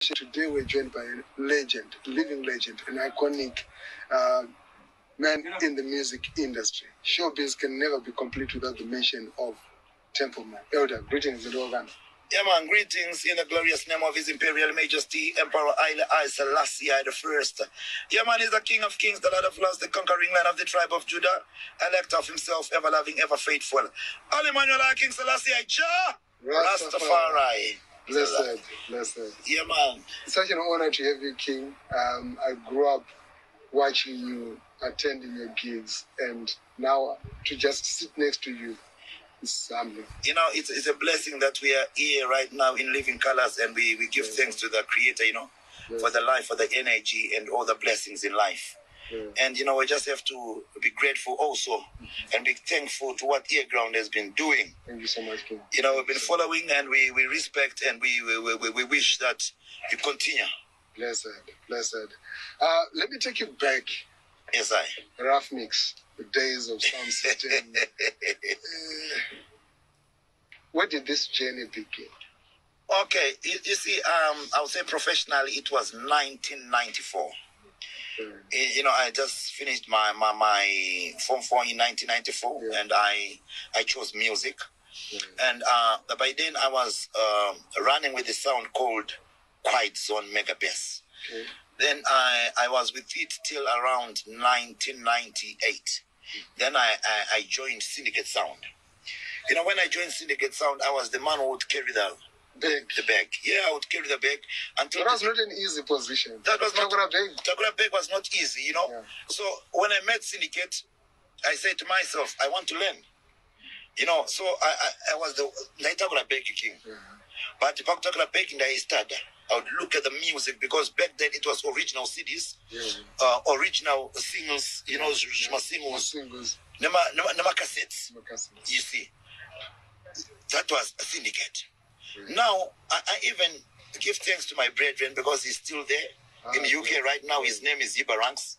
Today we're joined by a legend, living legend, an iconic man in the music industry. Showbiz can never be complete without the mention of Templeman. Elder, greetings and welcome. Yeah, man, greetings in the glorious name of His Imperial Majesty, Emperor Haile Selassie I the First. Yeah, man, he's the King of Kings, the Lord of Lords, the conquering Lion of the tribe of Judah, elect of himself, ever loving, ever faithful. All Emmanuel King Selassie I Jah, Rastafari. Blessed. Yeah, man. It's such an honor to have you, King. I grew up watching you, attending your gigs, and now to just sit next to you. You know, it's a blessing that we are here right now in living colors, and we give thanks to the Creator, you know, for the life, for the energy, and all the blessings in life. And, you know, we just have to be grateful also and be thankful to what Earground has been doing. Thank you so much, King. You know, we've been following, and we respect, and we wish that you continue. Blessed. Let me take you back. Yes, I. Rough mix, the days of sound system. Where did this journey begin? Okay, you see, I would say professionally, it was 1994. You know, I just finished my Form 4 in 1994, and I chose music. And by then I was running with a sound called Quiet Zone Mega Bass. Then I was with it till around 1998. Then I joined Syndicate Sound. You know, when I joined Syndicate Sound, I was the man who would carry the bag. Yeah, I would carry the bag until. That was not an easy position. That was not. Takura bag was not easy, you know. So when I met Syndicate, I said to myself, I want to learn. You know, so I was the Takura bag king. But if I Takura bag in the started, I would look at the music, because back then it was original CDs, original singles, you know, singles, nama cassettes. You see, that was a Syndicate. Now, I even give thanks to my brethren, because he's still there in the UK right now. His name is Iba Ranks.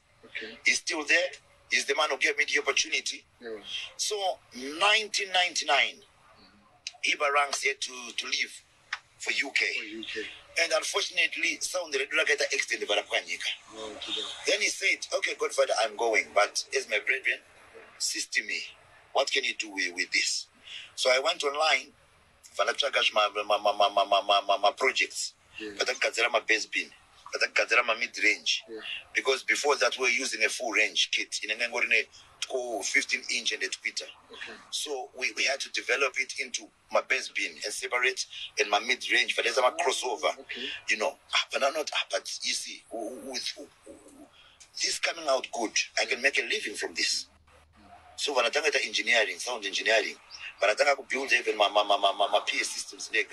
He's still there. He's the man who gave me the opportunity. So, 1999, Iba Ranks had to leave for UK. And unfortunately, sound the regular get extended. Then he said, okay, Godfather, I'm going. But as my brethren, assist me. What can you do with this? So I went online. My projects, but I consider my bass bin, but I consider my mid range, because before that we were using a full range kit in a 15-inch and a tweeter. So we had to develop it into my bass bin and separate, and my mid range, but there's a crossover, you know. But I'm not. But you see, with this coming out good, I can make a living from this. So when I talk about engineering, sound engineering, but I think I could build even my PA systems. Did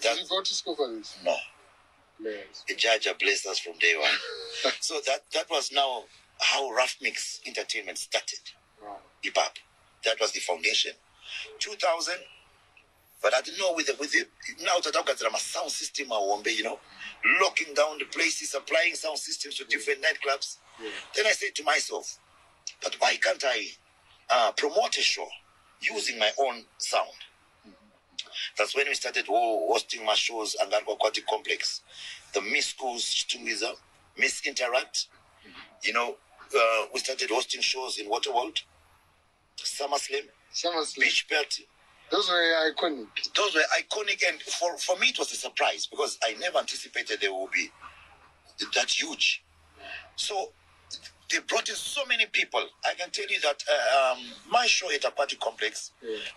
you go to school for this? No. The judge blessed us from day one. So that was now how Rough Mix Entertainment started. Hip hop. That was the foundation. 2000. But I didn't know with the now that I've got a sound system, you know, locking down the places, supplying sound systems to different nightclubs. Then I said to myself, but why can't I promote a show using my own sound? That's when we started hosting my shows at the Aquatic Complex, the Miss Schools, Tungiza, Miss Interact. You know, we started hosting shows in Waterworld, SummerSlam, Beach Party. Those were iconic. And for me it was a surprise, because I never anticipated they would be that huge. So they brought in so many people. I can tell you that my show at Aquatic Complex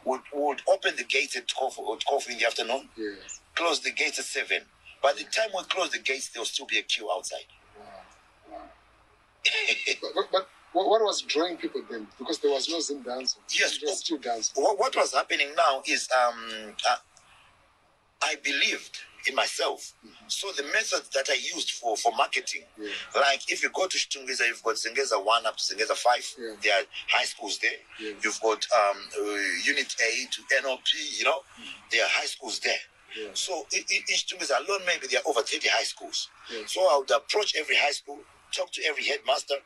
would open the gates at 12 in the afternoon, close the gates at 7. By the time we close the gates, there will still be a queue outside. But what was drawing people then? Because there was no Zimdancehall. Yes, it was still dancing. What was happening now is I believed in myself. So the method that I used for marketing, like if you go to Shtungiza, you've got Zingeza 1 up to Zingeza 5. There are high schools there. You've got Unit A to NLP, you know. There are high schools there. So in Shtungiza alone, maybe there are over 30 high schools. So I would approach every high school talk to every headmaster,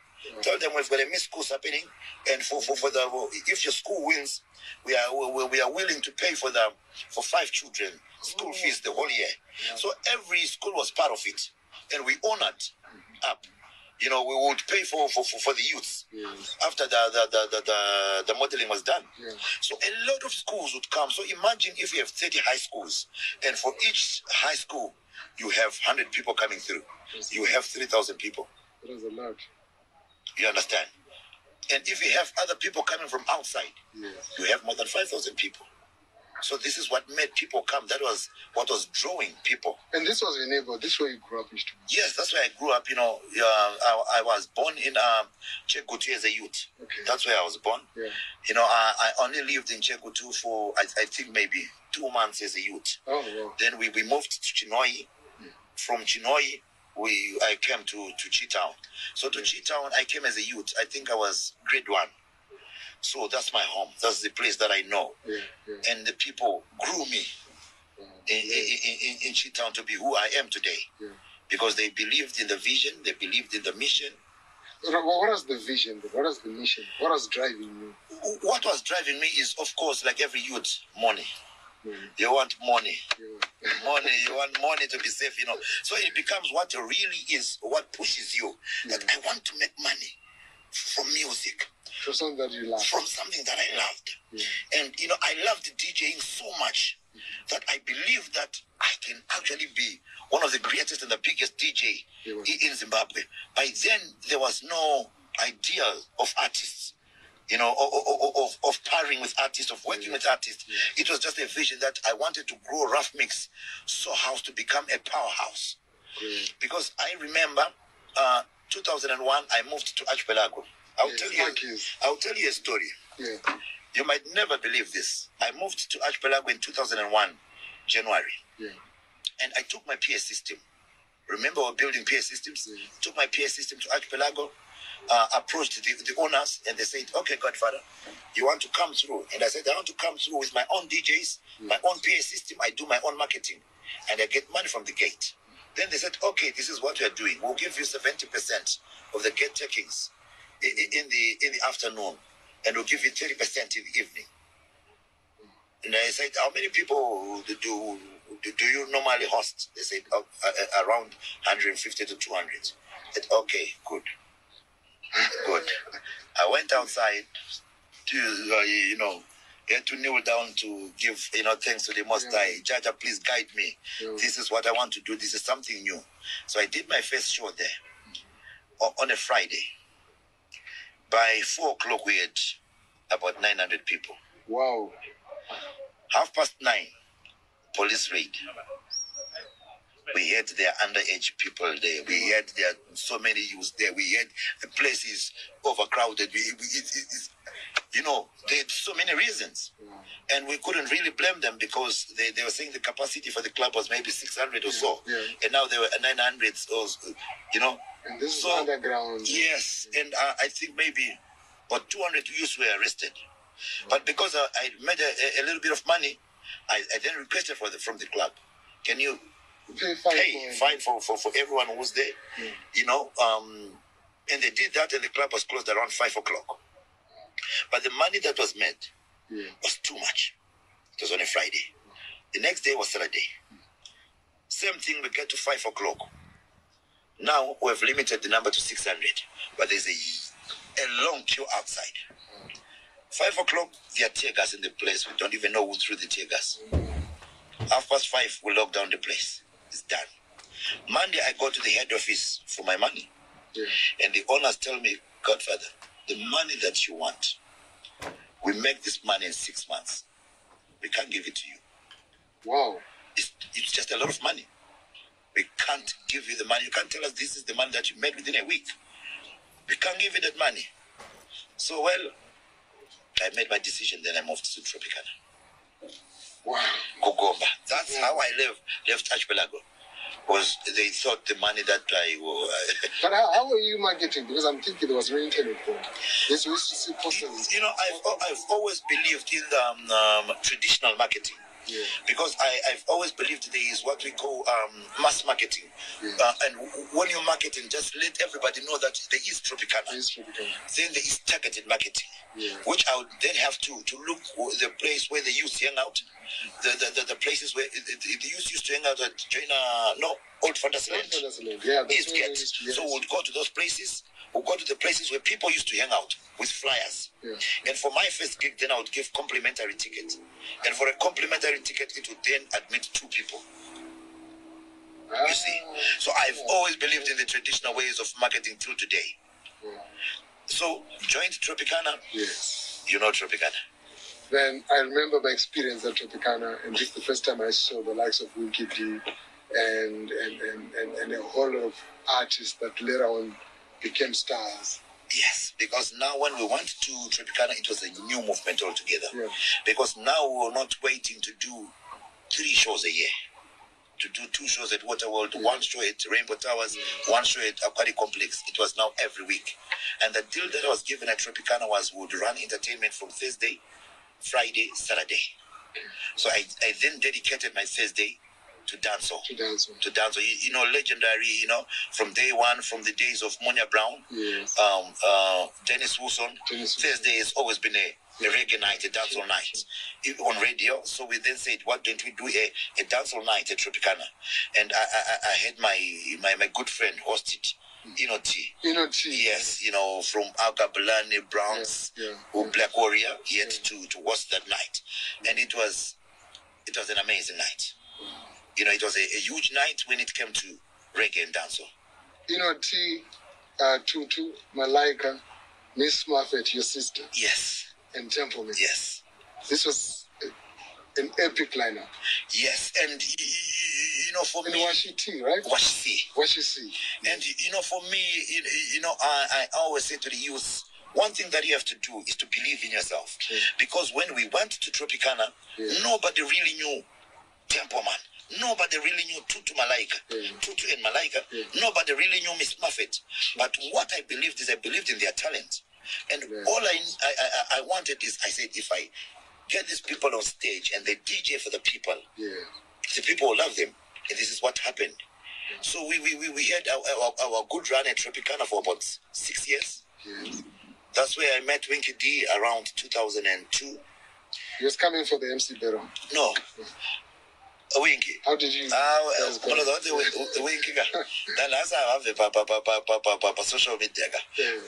tell them we've got a missed schools happening, and for the if your school wins, we are willing to pay for 5 children school fees the whole year. So every school was part of it, and we honored up. You know, we would pay for the youths after the modeling was done. So a lot of schools would come. So imagine if you have 30 high schools, and for each high school, you have 100 people coming through. You have 3,000 people. That is a lot. You understand? And if you have other people coming from outside, you have more than 5,000 people. So this is what made people come. That was what was drawing people. And this was your neighbor. This is where you grew up, Mr. Yes, that's where I grew up. You know, I was born in Chegutu as a youth. Okay. That's where I was born. Yeah. You know, I only lived in Chegutu for, I think, maybe 2 months as a youth. Oh, wow. Then we moved to Chinoi. From Chinoi, I came to Chitown. So to Chitown, I came as a youth. I think I was grade 1. So that's my home. That's the place that I know. And the people grew me in Chitown to be who I am today. Because they believed in the vision, they believed in the mission. What was the vision? What was the mission? What was driving you? What was driving me is, of course, like every youth, money. You want money. Money, you want money to be safe, you know. So it becomes what it really is, what pushes you. That I want to make money from music. From something that you loved. From something that I loved. And, you know, I loved DJing so much that I believe that I can actually be one of the greatest and the biggest DJ in Zimbabwe. By then, there was no idea of artists, you know, of pairing with artists, of working with artists. It was just a vision that I wanted to grow Rough Mix Soul House to become a powerhouse. Because I remember 2001, I moved to Archipelago. I'll tell you a story. You might never believe this. I moved to Archipelago in 2001, January. And I took my PA system. Remember, we were building PA systems? Took my PA system to Archipelago, approached the owners, and they said, okay, Godfather, you want to come through? And I said, I want to come through with my own DJs, my own PA system. I do my own marketing, and I get money from the gate. Then they said, okay, this is what we are doing. We'll give you 70% of the gate takings in the afternoon, and we'll give you 30% in the evening. And I said, how many people do you normally host? They said, around 150 to 200. I said, okay, good. I went outside to, you know, had to kneel down to give, you know, thanks to the Most High. Jaja, please guide me. This is what I want to do. This is something new. So I did my first show there on a Friday. By 4 o'clock, we had about 900 people. Wow. 9:30, police raid. We had their underage people there. We had there so many youths there. We had the places overcrowded. You know, they had so many reasons. And we couldn't really blame them because they were saying the capacity for the club was maybe 600 or so. And now there were 900 or, you know. And this is underground. Yes. And I think maybe about 200 youths were arrested. But because I made a little bit of money, I then requested from the club, can you pay fine for everyone who was there? You know, and they did that, and the club was closed around 5 o'clock. But the money that was made was too much. It was on a Friday. The next day was Saturday. Same thing, we get to 5 o'clock. Now we have limited the number to 600, but there's a long queue outside. 5 o'clock, there are tear gas in the place. We don't even know who threw the tear gas. 5:30, we lock down the place. It's done. Monday, I go to the head office for my money. And the owners tell me, Godfather, the money that you want, we make this money in 6 months. We can't give it to you. Wow. It's just a lot of money. We can't give you the money. You can't tell us this is the money that you made within a week. We can't give you that money. So, well, I made my decision, then I moved to Tropicana. Wow. Gogomba. That's how I left Archipelago. Was they thought the money that I will... But how were you marketing? Because I'm thinking there was no internet there. This was posters. You know, I've always believed in the traditional marketing. Because I've always believed there is what we call mass marketing. And when you're marketing, just let everybody know that there is Tropicana. Then there is targeted marketing, which I would then have to look the place where the youth hang out, the places where the youth used to hang out at Old Fantasyland. So we'll go to those places. We'll go to the places where people used to hang out with flyers. And for my first gig, then I would give complimentary tickets. And for a complimentary ticket, it would then admit 2 people. You see? So I've always believed in the traditional ways of marketing till today. So, joined Tropicana. You know Tropicana. Then I remember my experience at Tropicana, and this is the first time I saw the likes of Winky D and a whole lot of artists that later on became stars. Yes, because now when we went to Tropicana, it was a new movement altogether. Because now we were not waiting to do 3 shows a year. To do 2 shows at Waterworld, 1 show at Rainbow Towers, 1 show at Aquatic Complex. It was now every week. And the deal that I was given at Tropicana was we would run entertainment from Thursday, Friday, Saturday. So I then dedicated my Thursday to dancehall. You know, legendary, from day one, from the days of Monia Brown, Dennis Wilson. Thursday has always been a reggae night, a dancehall night on radio. So we then said, why don't we do a dancehall night at Tropicana? And I had my good friend host it. T. Yes, from Alcabulani, Browns, Black Warrior, he had to host that night. And it was an amazing night. It was a huge night when it came to reggae and dancehall. T, Tutu, Malaika, Miss Muffet, your sister. Yes. And Templeman. Yes. This was an epic lineup. Yes, and for me, Washiti, right? Washiti. And for me, I always say to the youth, one thing that you have to do is to believe in yourself. Because when we went to Tropicana, nobody really knew Templeman. Nobody really knew Tutu and Malaika. Nobody really knew Miss Muffet. But what I believed is I believed in their talent. And all I wanted is, I said, if I get these people on stage and they DJ for the people will love them. And this is what happened. So we had our good run at Tropicana for about 6 years. That's where I met Winky D around 2002. He was coming for the MC battle. No. Winky. How did you? Winky. Then as I have a social media.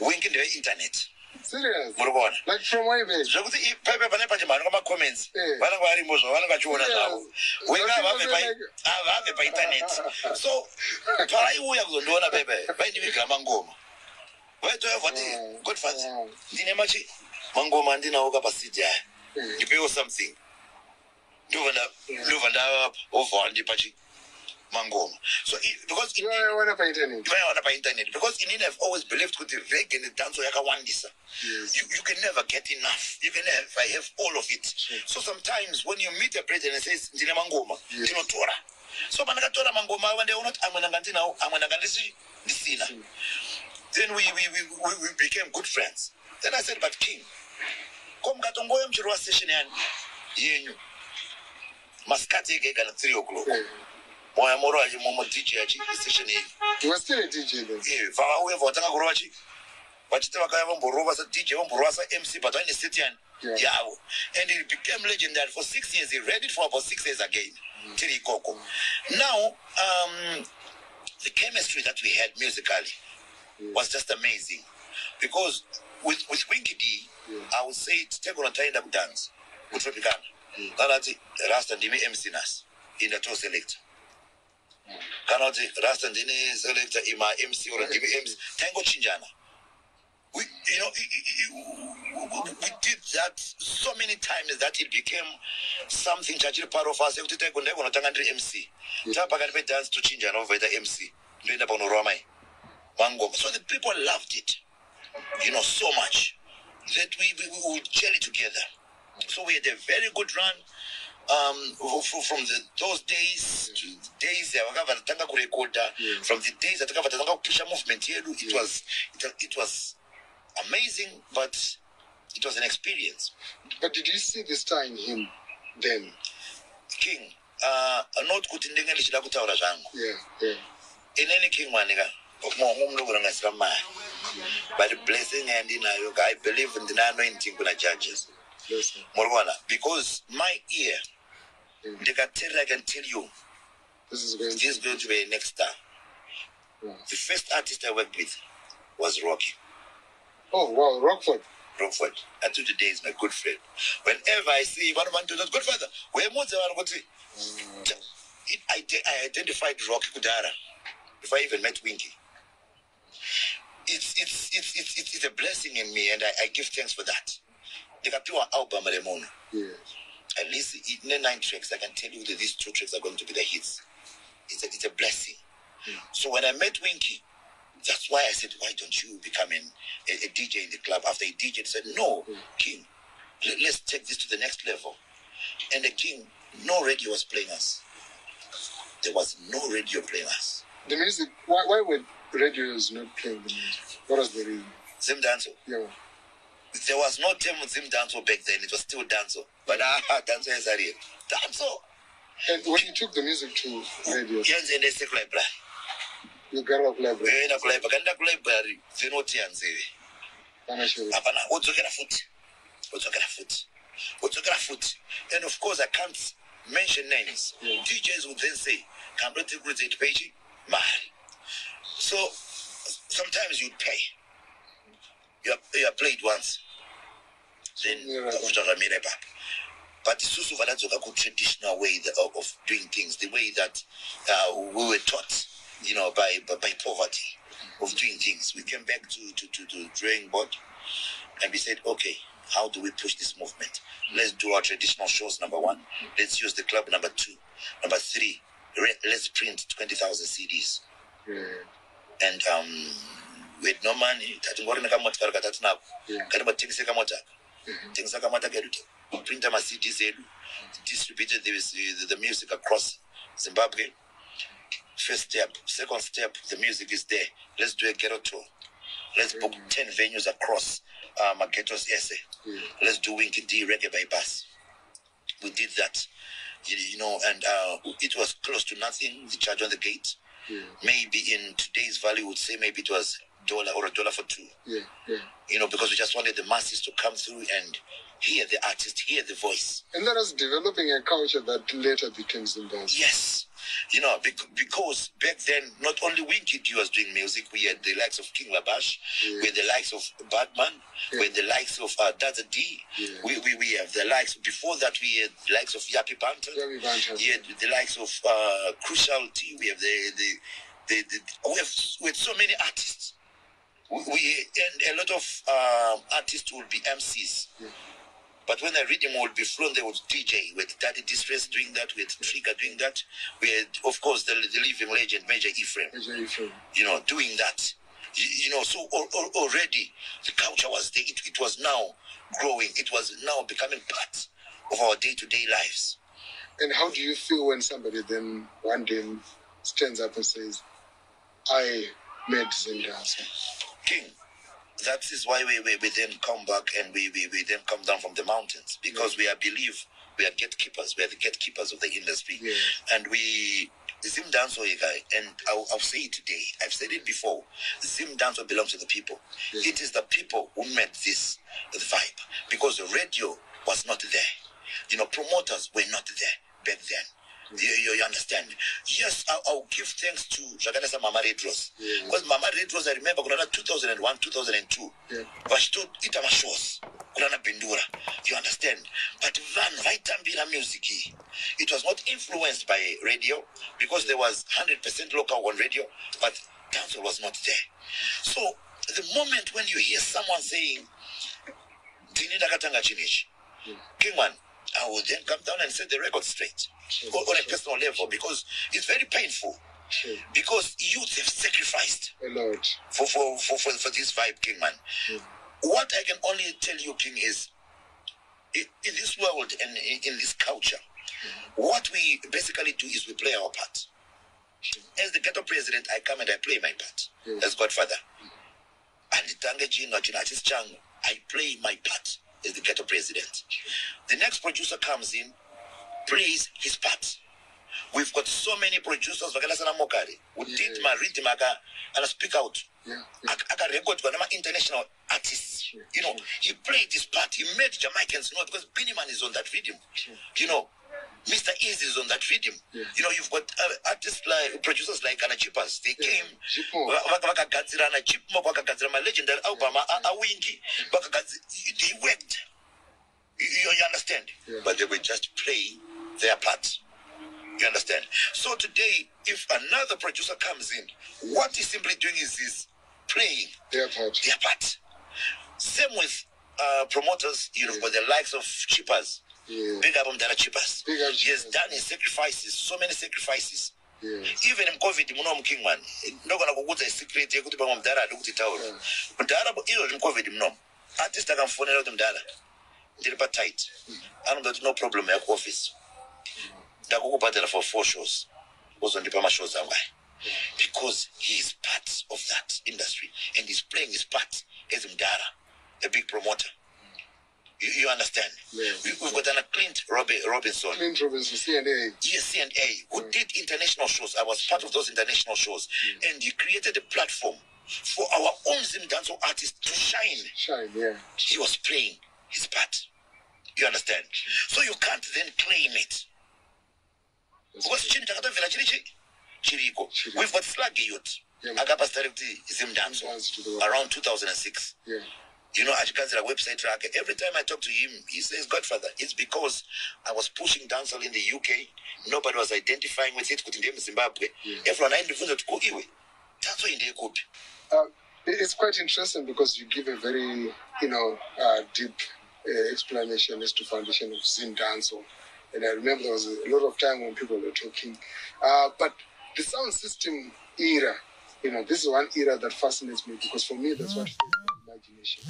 Winky the internet. Serious? Like from way back? Comments. Internet. So, Godfatha. You something. Mangoma. So because in internet, because in I've always believed with the reggae and the dance you can never get enough. You can never have all of it. So sometimes when you meet a president and says Ndine Mangoma, Ndino Tora. So Managatora Mangoma when they are not then we became good friends. Then I said, but King, come gatongoyo mchirwa session yenyu. Maskati gega at 3 o'clock. You were still a DJ then? And it became legendary for 6 years. He read it for about 6 years again. Now, the chemistry that we had musically was just amazing. Because with Winky D, I would say take on a time up dance with Tropicana. That's Rasta Dimi MC Nas in the toe selector. Cannot Rasta Dini selector in my MC or Dimi MC. Tango Chinjana. We did that so many times that it became something part of us. MC. Dance to Chinjana over the MC. So the people loved it, so much that we would gel it together. So we had a very good run from those days to days from the days that movement it was amazing, but it was an experience. But did you see the star in him then? King, not good in the English, in any king, manica, of more home lover as a man. By the blessing and in I believe in the anointing with the judges. Morwana, because my ear, I can tell you, this is going to be next star. The first artist I worked with was Rocky. Oh, wow, Rockford. Until today is my good friend. Whenever I see one man to that Godfatha, where most of I identified Rocky Kudara before I even met Winky. It's a blessing in me, and I give thanks for that. The pure album, Yes. At least in the 9 tracks, I can tell you that these 2 tracks are going to be the hits. It's a blessing. So when I met Winky, that's why I said, why don't you become a DJ in the club? After he DJed, he said, no, King, let's take this to the next level. And the King, no radio was playing us. There was no radio playing us. The music, why were radios not playing the music? What was the reason? Zimdancehall. Yeah. There was no term Zimdancehall back then. It was still dancehall. But dancehall is a real. Dancehall. And when you took the music to radio, you got up library. And of course, I can't mention names. DJs would then say, "Come to the page, Mahari." So sometimes you pay. You are played once, then but it's also a traditional way of doing things, the way that we were taught, by poverty of doing things. We came back to the drawing board, and we said, okay, how do we push this movement? Let's do our traditional shows, number 1. Let's use the club, number 2. Number 3, let's print 20,000 CDs. And with no money, print my CDs, distributed the music across Zimbabwe. First step. Second step, the music is there. Let's do a ghetto tour. Let's book 10 venues across Maketo's essay. Let's do Winky D reggae by bus. We did that, and it was close to nothing. The charge on the gate, maybe in today's value, would say maybe it was $1 or $1 for 2. Because we just wanted the masses to come through and hear the artist, hear the voice. And that was developing a culture that later became Zimbabwe. Yes. Because back then, not only Winky D was doing music, we had the likes of King Labash, we had the likes of Batman, we had the likes of Dada D, we have the likes, before that we had the likes of Yappy Banter, we had the likes of Cruciality, we have we have so many artists. And a lot of artists will be MCs. But when I read them, would be flown, they would DJ with Daddy Distress doing that, with Trigger doing that. We had, of course, the living legend, Major Ephraim. Doing that. So already the culture was there. It was now growing. It was now becoming part of our day-to-day lives. And how do you feel when somebody then one day stands up and says, I made Zimdancehall? King, that is why we then come back and we then come down from the mountains, because we believe we are gatekeepers. We are the gatekeepers of the industry. And Zimdancehall, and I'll say it today, I've said it before, Zimdancehall belongs to the people. It is the people who made this vibe, because the radio was not there. Promoters were not there back then. You understand? Yes, I'll give thanks to Jaganesa Mama Redros. Because Mama Redros, I remember, 2001, 2002. Vashto itama shows. Bindura. You understand? But Van music, it was not influenced by radio, because there was 100% local on radio, but dancehall was not there. So the moment when you hear someone saying, Kingman, I will then come down and set the record straight on a personal level, because it's very painful. Because youth have sacrificed a lot for this vibe, Kingman. What I can only tell you, King, is in this world and in this culture, what we basically do is we play our part. As the ghetto president, I come and I play my part as Godfather. And I play my part as the ghetto president. The next producer comes in, plays his part. We've got so many producers who did my rhythm and speak out. I record one of my international artists. You know, he played his part. He made Jamaicans know because Biniman is on that rhythm. You know, Mr. Easy is on that rhythm. You know, you've got artists like producers like Anachipas. They came. My legendary album, they worked. You understand? But they were just playing their part. You understand? So today, if another producer comes in, what he's simply doing is playing their part. Their part. Same with promoters, you know, for the likes of Chippers. Big up Mdara Chippers. He has done his sacrifices, so many sacrifices. Even in COVID, King man, no gonna go to a secret, you could be Mdara, look at it. Mdara, even in COVID, artists that can phone out Mdara. They're tight. I don't no problem at office. That go battle for 4 shows. Was on the Pama shows that way. Because he is part of that industry and he's playing his part as Mdara, a big promoter. You understand? We've got an Clint Robinson. Clint Robinson, C&A. Yes, C&A, who did international shows. I was part of those international shows. And he created a platform for our own Zimdancehall artists to shine. He was playing his part. You understand? So you can't then claim it. Because we've got Sluggy Youth. Agapa started Zimdancehall around 2006. You know, Ajika's website track. Every time I talk to him, he says Godfather. It's because I was pushing dancehall in the UK. Nobody was identifying with it. Zimbabwe. Everyone I to go away. That's why they could. It's quite interesting because you give a very, deep explanation as to Foundation of Zimdancehall. And I remember there was a lot of time when people were talking. But the sound system era, this is one era that fascinates me because for me, that's what imagination.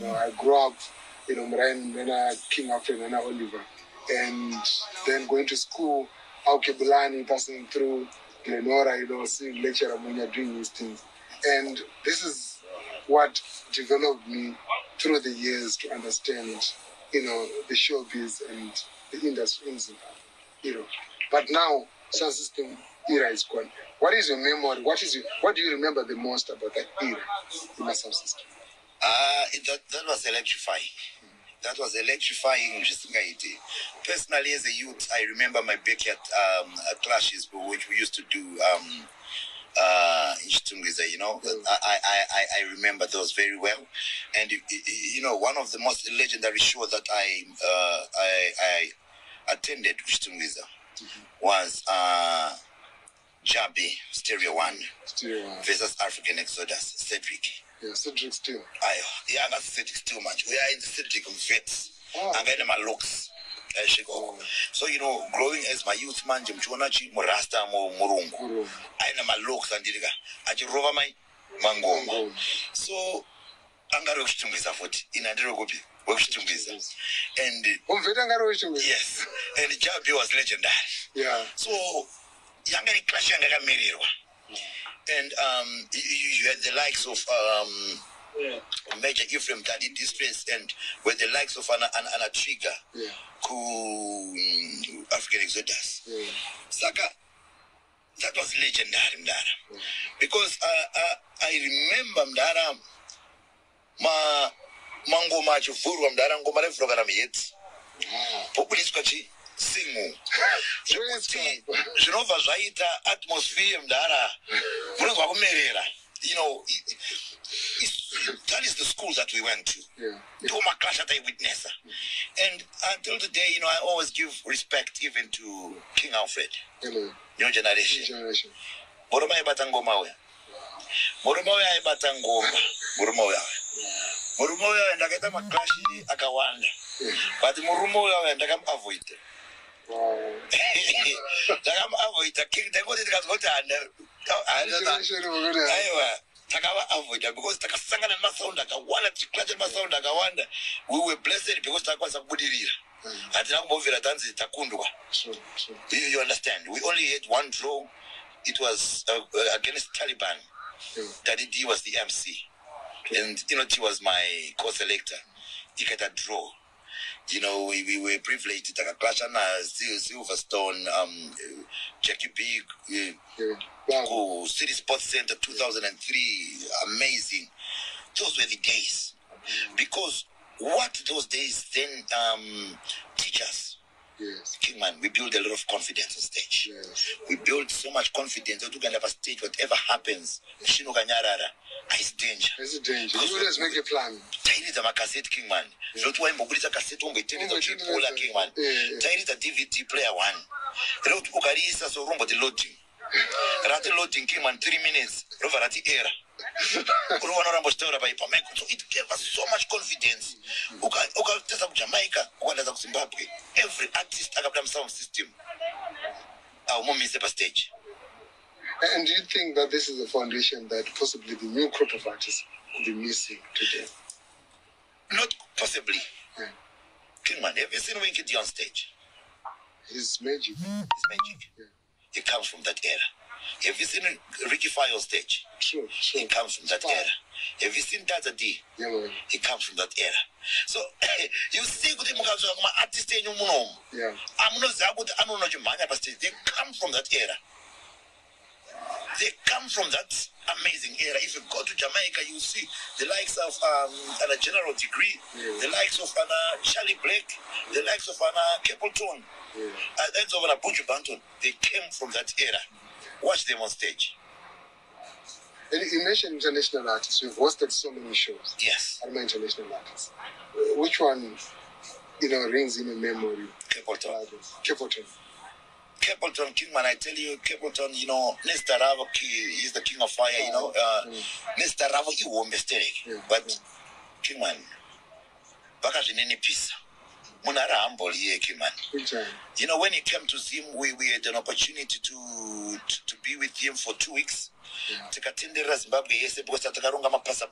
I grew up, Nana King Alfred, Nana Oliver, and then going to school, Aukebulani, passing through Glenora, seeing lecturer Munya doing these things. And this is what developed me through the years to understand, the showbiz and the industry in Zimbabwe. But now, sound system era is gone. What is your memory? What do you remember the most about that era in the sound system? That was electrifying. That was electrifying. Personally, as a youth, I remember my backyard clashes, which we used to do in Chitungiza, I remember those very well. And, one of the most legendary shows that I attended in Chitungiza was Jabi, Stereo 1 versus African Exodus, Cedric. Yeah, Cedric still. That's Cedric still, man. We are in the Cedric vets. And then my looks. So, growing as my youth man, Jimchonachi, Morasta, Morungu. I know my looks and Ajirova my Mango. So, Angaro Chitungiza foot in Androgobi, Chitungiza. And yes, and Jabi was legendary. Yeah. So, Yangani Clash Yanga Miriwa. And you had the likes of Major Ephraim that did this place, and with the likes of an Trigger, who African Exodus. Saka, that was legendary, Mdara. Because I remember Mdara, Mango Machu Furu, Mdara, Ngomare Flogana Miet, Populisquachi, Singu. Genova Zaita, atmosphere, Mdara, that is the school that we went to. Toma clash that I witnessed. And until today, I always give respect even to King Alfred. New generation. Moroma Batangoma. Moroma Batangoma. Moroma and I get a clash Akawanda. But Murumo and I can avoid it. I'm avoid the king. They go to the because the Kasanga and Masound, we were blessed because that was a good area. I did not move it at Takundua. You understand? We only had one draw. It was against Taliban. Daddy D was the MC. And he was my co-selector. He got a draw. You know, we were privileged. Takakashana, Silverstone, Jackie B, City Sports Center, 2003, amazing. Those were the days. Because what those days then teach us, Kingman, we build a lot of confidence on stage. We build so much confidence that we can have a stage, whatever happens, it's danger. It's a danger. You always make a plan. Tairi the cassette, Kingman. Not one mobility cassette, Kingman. Tairi the DVD player one. Road Ukarisa, so wrong, but the loading. Rati loading, Kingman, 3 minutes. Over at the era. So it gave us so much confidence. Jamaica, Zimbabwe, every artist got sound system. Our mom is the stage. And do you think that this is a foundation that possibly the new group of artists will be missing today? Not possibly. Kingman, have you seen Winky D on stage? His magic. His magic. It comes from that era. Have you seen Ricky Fire on stage? True. It comes from that era. Have you seen Taza D? It comes from that era. So you see, my artist in your I'm not they come from that era. They come from that amazing era. If you go to Jamaica, you see the likes of a General Degree, the likes of Charlie Blake, the likes of Capleton, the likes of Buju Banton. They came from that era. Watch them on stage. And you mentioned international artists. You've hosted so many shows. Yes. I'm international artists. Which one, rings in a memory? Capleton. Capleton, Kingman, I tell you, Capleton, Nesta Ravo, he's the king of fire, Nesta Ravo, he won't be but Kingman, Bakash in any piece. Munara humble here, Kingman. When he came to Zim, we had an opportunity to be with him for 2 weeks. Tikatendera Zimbabwe yese because tatakarunga mapasa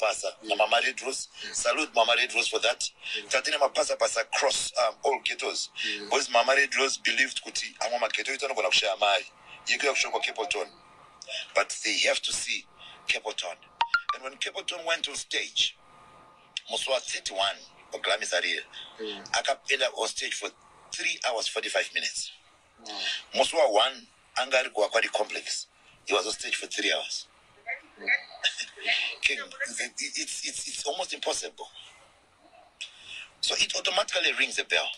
na Mama Red Rose. Salute Mama Red Rose for that. Tatine mapasa across all ghettos. Because Mama Red Rose believed kuti amama ghetto itanogona kushaya mari. Yekuya kushoko Capleton. But they have to see Capleton. And when Capleton went on stage, Muswa 31 or Grammy Ariel, akapenda on stage for 3 hours 45 minutes. Muswa 1 angari kwa kwadi complex. He was on stage for 3 hours. It's almost impossible. So it automatically rings a bell.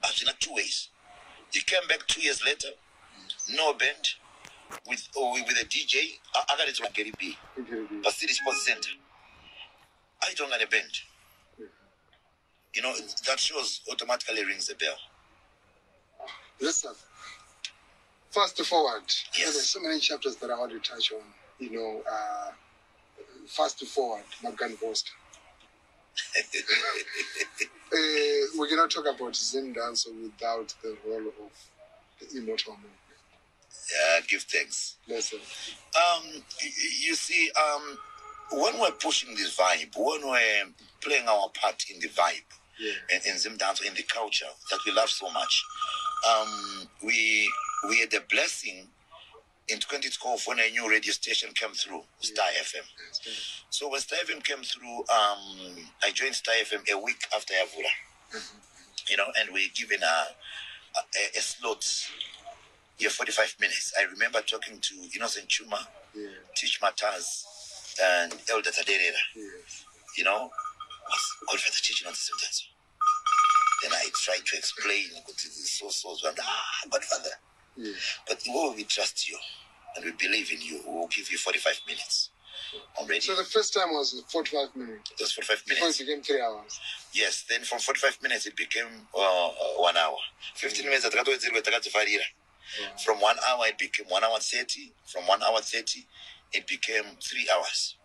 As in 2 ways. He came back 2 years later, no band, with a DJ. I got it to Gary B. But City Sports Center. I don't got a band. That shows automatically rings a bell. Listen. Fast forward. Yes. There's so many chapters that I want to touch on. Fast forward, Magan Post. We cannot talk about Zimdancehall without the role of the immortal movement. Give thanks. Listen. You see, when we're pushing this vibe, when we're playing our part in the vibe, in Zimdancehall, in the culture that we love so much, we had the blessing in 2012 when a new radio station came through, Star FM. So when Star FM came through, I joined Star FM a week after Yavula. And we're given a slot, 45 minutes. I remember talking to Innocent Chuma, Tish Mataz, and Elder Taderera. Godfatha teaching on the Zimdancehall. Then I tried to explain what the source and Godfatha. But we trust you and we believe in you. We will give you 45 minutes already. So the first time was 45 minutes. It was 45 minutes. Before it became 3 hours. Yes, then from 45 minutes it became 1 hour. 15 minutes from 1 hour it became 1 hour 30. From 1 hour 30 it became 3 hours.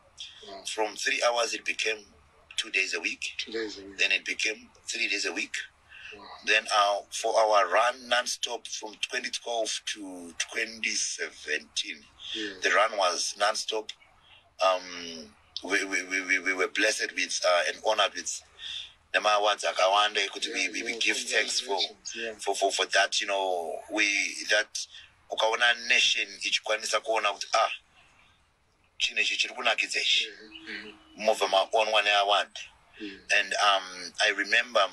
From 3 hours it became 2 days a week. 2 days a week. Then it became 3 days a week. Then for our run non-stop from 2012 to 2017, the run was non-stop. We were blessed with and honored with the awards. We give thanks for that. That ukaona nation ichikwanisa kuona kuti chine chichiri kunakidza ichi move on one award. And I remember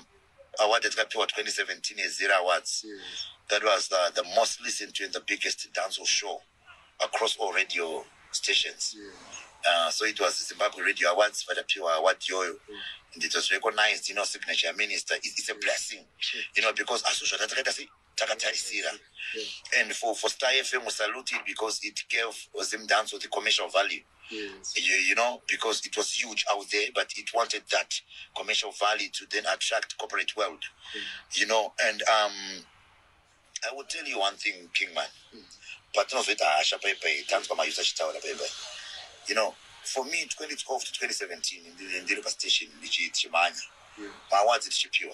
awarded 2017 Zira Awards. Yes. That was the most listened to and the biggest dancehall show across all radio stations. Yes. So it was the Zimbabwe Radio Awards, but award yoyo. And it was recognized, signature minister. It's a blessing, because Asusha Takatarisira. And for Star FM, we salute it because it gave Zimdancehall the commercial value. Yes. Because it was huge out there, but it wanted that commercial value to then attract corporate world. And I will tell you one thing, Kingman. But for me, 2012 to 2017, in the station, my awards is pure.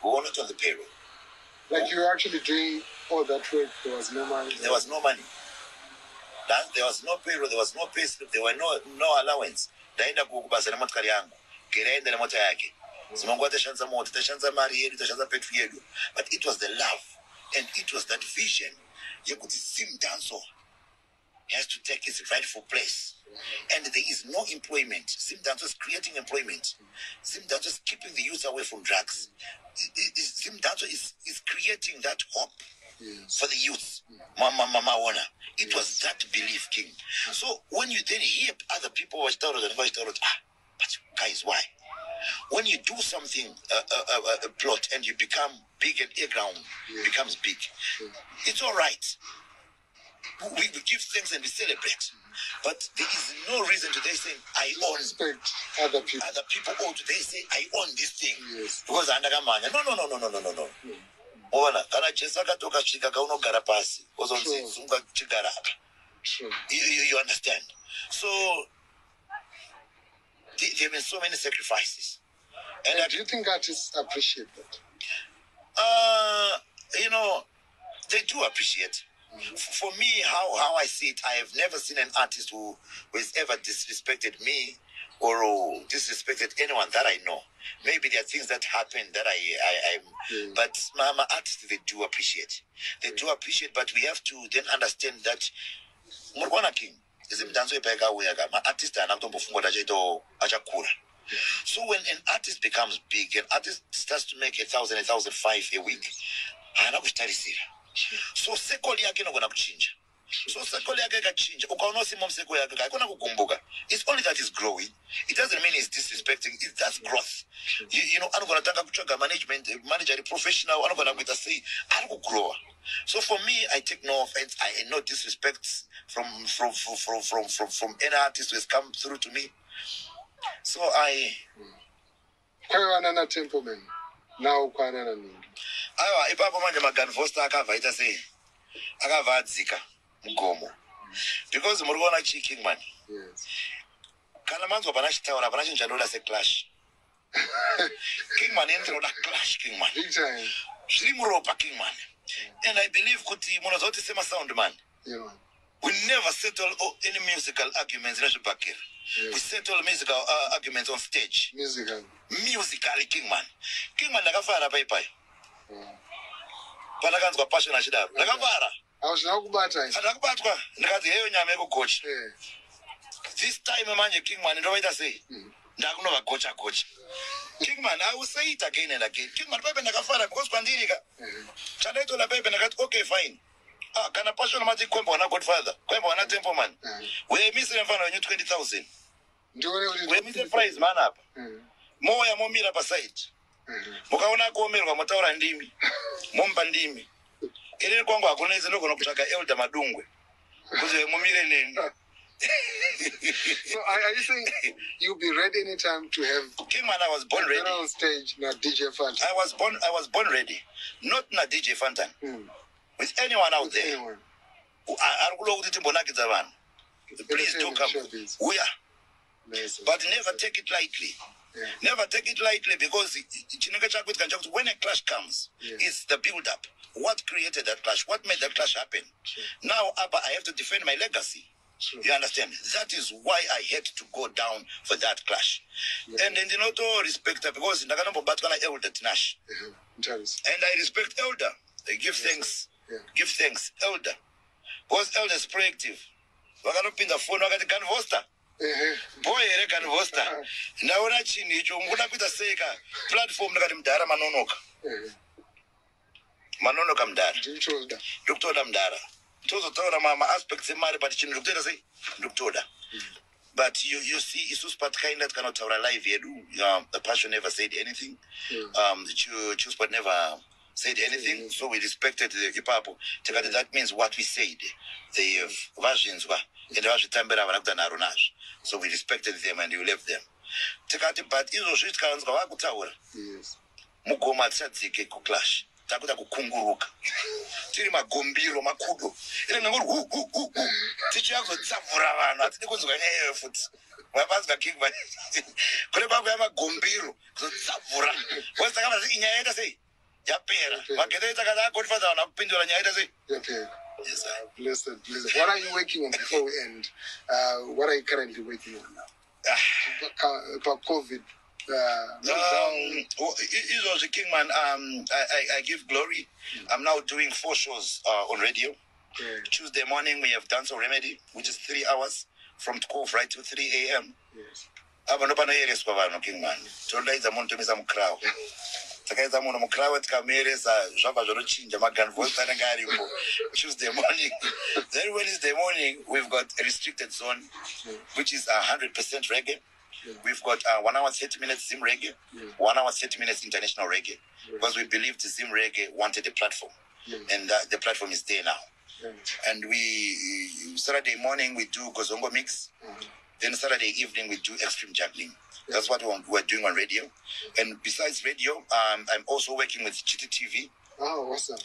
We were not on the payroll. Like you were actually doing all that work, there was no money? There was no money. There was no payroll, there was no pay slip, there were no allowance. Ndaenda kubasa nemotikari yangu, geraenda nemota yake. Simangu atashanza moto, tashanza mari yedu, tashanza petrol yedu. But it was the love, and it was that vision. Yekuti Zimdancehall has to take its rightful place. And there is no employment. Zimdancehall is creating employment. Zimdancehall is keeping the youth away from drugs. Zimdancehall is creating that hope for the youth. It was that belief, King. So when you then hear other people watch but guys, why? When you do something, a plot, and you become big and Earground becomes big, it's all right. We give thanks and we celebrate. But there is no reason today saying, I own. Respect other people. Other people own today say, I own this thing. Yes. Because andakamanya. No. Ona, kana chesaka toka chika kaunogara pasi. Ozonzi, sunga chigaraka. You understand? So, there have been so many sacrifices. And do you think artists appreciate that? They do appreciate. For me, how I see it, I have never seen an artist who has ever disrespected me or disrespected anyone that I know. Maybe there are things that happen that but my artists, they do appreciate. They do appreciate, but we have to then understand that Murwana King is a dancer my artist and achakura. So when an artist becomes big, an artist starts to make 1,000, 1,500 a week, so sekoli yake inogona kuchinja. So sekoli yake ikachinja, ukaona simo mseko yake haikona kukumbuka. It's only that it's growing. It doesn't mean it's disrespecting. That's growth. Anogona tanga kuchoka manager professional, anogona kuita say grow. So for me, I take no offense. I no disrespect from any artist who has come through to me. So Kwana Templeman. Now kwana na ningi. Aiwa ipapo manje Godfatha akavaita sei akavadzika mugomo because muri kuona King man. Yes. Kana manzwa pana chitaura pana chinhu chanoda seclash. King man inoda clash King man. Big time. Zviri muropa King man. And I believe kuti munozoti sema sound man. Yeah. We never settle any musical arguments in Shibakir. We settle musical arguments on stage. Musically King man. King man nakafara pai. Panakanzwa passion achidaro. Nakafara. Akakubatwa. Ndikati heyo nyama yekugocha. This time manje King man ndoita sei? Ndakunova gocha. King man, I will say it again and again. King man pepe nakafara because kwandirika. Chanaito la pepe nakati okay fine. Kana passion mati kwemba wana Godfatha. Kwemba wana Templeman. We miss mfano wenye 20,000. We miss the prize man up. Moya momira pa side. Mukaona kuomerwa mutaura ndimi. Momba ndimi. Ile kwangu hakuna hizo ndogo nakutaka elder madungwe. Kuze momire nini. So are you saying you'll be ready anytime to have King man? I was born ready. On stage na DJ Fantan. I was born ready. Not na DJ Fantan. With anyone out there. Anyone. Please do come. We are. But never take it lightly. Yeah. Never take it lightly because when a clash comes, it's the build-up. What created that clash? What made that clash happen? Now, I have to defend my legacy. You understand? That is why I had to go down for that clash. And in all respect, because in the elder Tinash. And I respect elder. I give thanks. Give thanks, elder. Because elder is proactive. Wakanopinda phone wakati Godfatha. boy here can hosta ndaona chini icho ngoda kuita seka platform ndakati mudhara manonoka mudhara ndokutoda mudhara tozotaura ma-aspects emari but chinhu ndikutoita sei ndikutoda. But you see, isusu part kind that cannot tell a live yedu. The passion never said anything. The choose but never said anything. So we respected the hip hop. That means what we said. The versions were in the version time better than Aronage. So we respected them and we left them. But izo shit kanzga wakutaura. Yes. Mugoma tsadzike ku clash. Takuta kukunguruka. Tiri magombiro makudo. Ine ngoro tichi yazo tsavura vanhu atidi kunzwa nyaya futi. Wapanzwa king but kule baba ya magombiro kutsavura. Wasa kama nyaya ita sei yapera. Makete itakaza Godfatha wana kupindura nyaya ita sei yapera. Yes, sir. Blessed. What are you working on before we end? What are you currently working on now? About COVID. It was a king man. I give glory. I'm now doing 4 shows on radio. Tuesday morning we have Dancehall Remedy, which is 3 hours from 12 right to 3 a.m. Yes. King man. Tuesday morning. Then Wednesday morning we've got a restricted zone, which is 100% reggae. We've got 1 hour 30 minutes Zim reggae, 1 hour 30 minutes international reggae, because we believed Zim reggae wanted a platform, and the platform is there now. And we Saturday morning we do Gozongo mix, then Saturday evening we do extreme juggling. That's what we're doing on radio. And besides radio, I'm also working with GTTV. Oh, awesome.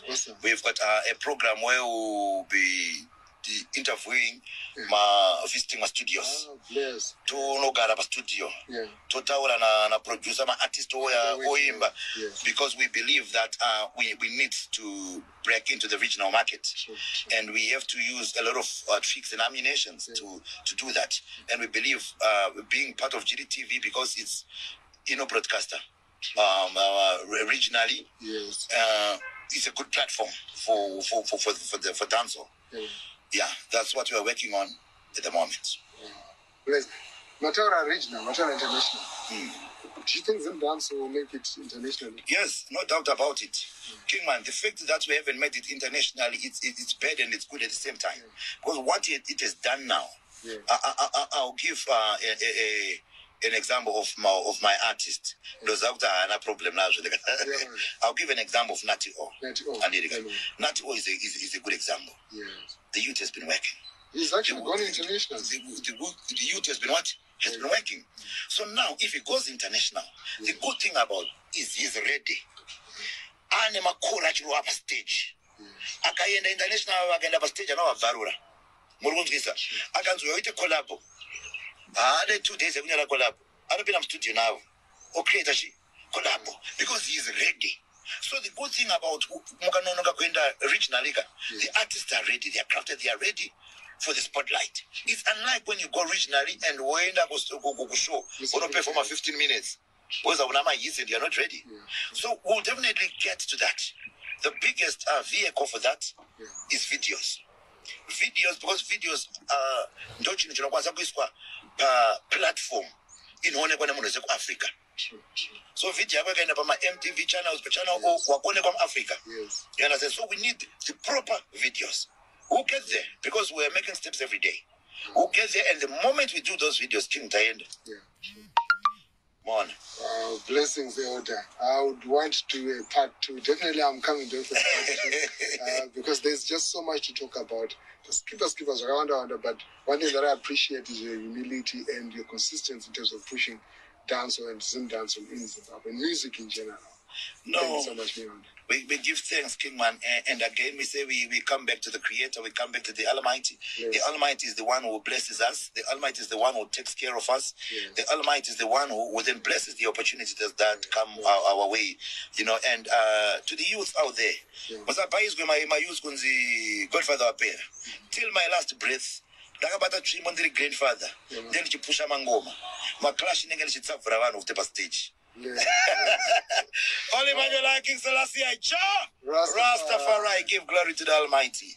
We've got a program where we'll be interviewing visiting my studios. Oh, yes. To nogara pa studio. Yeah. To taura na producer ma artist oimba. Yes. Because we believe that we need to break into the regional market. Sure. And we have to use a lot of tricks and ammunitions to do that. And we believe being part of GDTV, because it's broadcaster regionally, yes. It's a good platform for dancehall. Yeah, that's what we are working on at the moment. Matara regional, Matara international. Do you think Zimdancehall will make it internationally? Yes, no doubt about it. Kingman, the fact that we haven't made it internationally, it's bad and it's good at the same time. Because what it has done now, I'll give an example of my artist. Problem now. I'll give an example of Natty O. Natty O is a good example. Yes. The youth has been working. He's actually gone international. The youth has been what? Has been working. So now, if he goes international, the good thing about he's ready. And Mhako up a stage. Akaenda international, akaenda stage, and now Varura. Murunzisa. Akanzo yoite collabo. The 2 days ago, collab. I don't be in studio now. Okay, she collab because he is ready. So the good thing about Mukanonoka Kwenda Regional Liga, the artists are ready, they are crafted, they are ready for the spotlight. It's unlike when you go regionally and when I goes to go show, or not perform for 15 minutes. Because they are not ready. So we'll definitely get to that. The biggest vehicle for that is videos. Because videos platform in Africa. So video MTV channels, Africa. Yes. You understand? So we need the proper videos. We'll get there because we're making steps every day. We'll get there, and the moment we do those videos, King Tayenda. Blessings, Elder. I would want to part 2. Definitely, I'm coming there for part 2 because there's just so much to talk about. Just keep us around. But one thing that I appreciate is your humility and your consistency in terms of pushing dancehall and Zimdancehall in Zimbabwe, music in general. Thank you so much, Leon. We give thanks, Kingman, and again we say we come back to the Creator, we come back to the Almighty. Yes. The Almighty is the one who blesses us. The Almighty is the one who takes care of us. Yes. The Almighty is the one who then blesses the opportunities that come our way, And to the youth out there, my youth Godfatha appear till my last breath. Dakabata dream on the grandfather. Then you push a mangoma. My clash in English, it's up for a one of the stage. Only man you like King Selassie, Rastafari, give glory to the Almighty.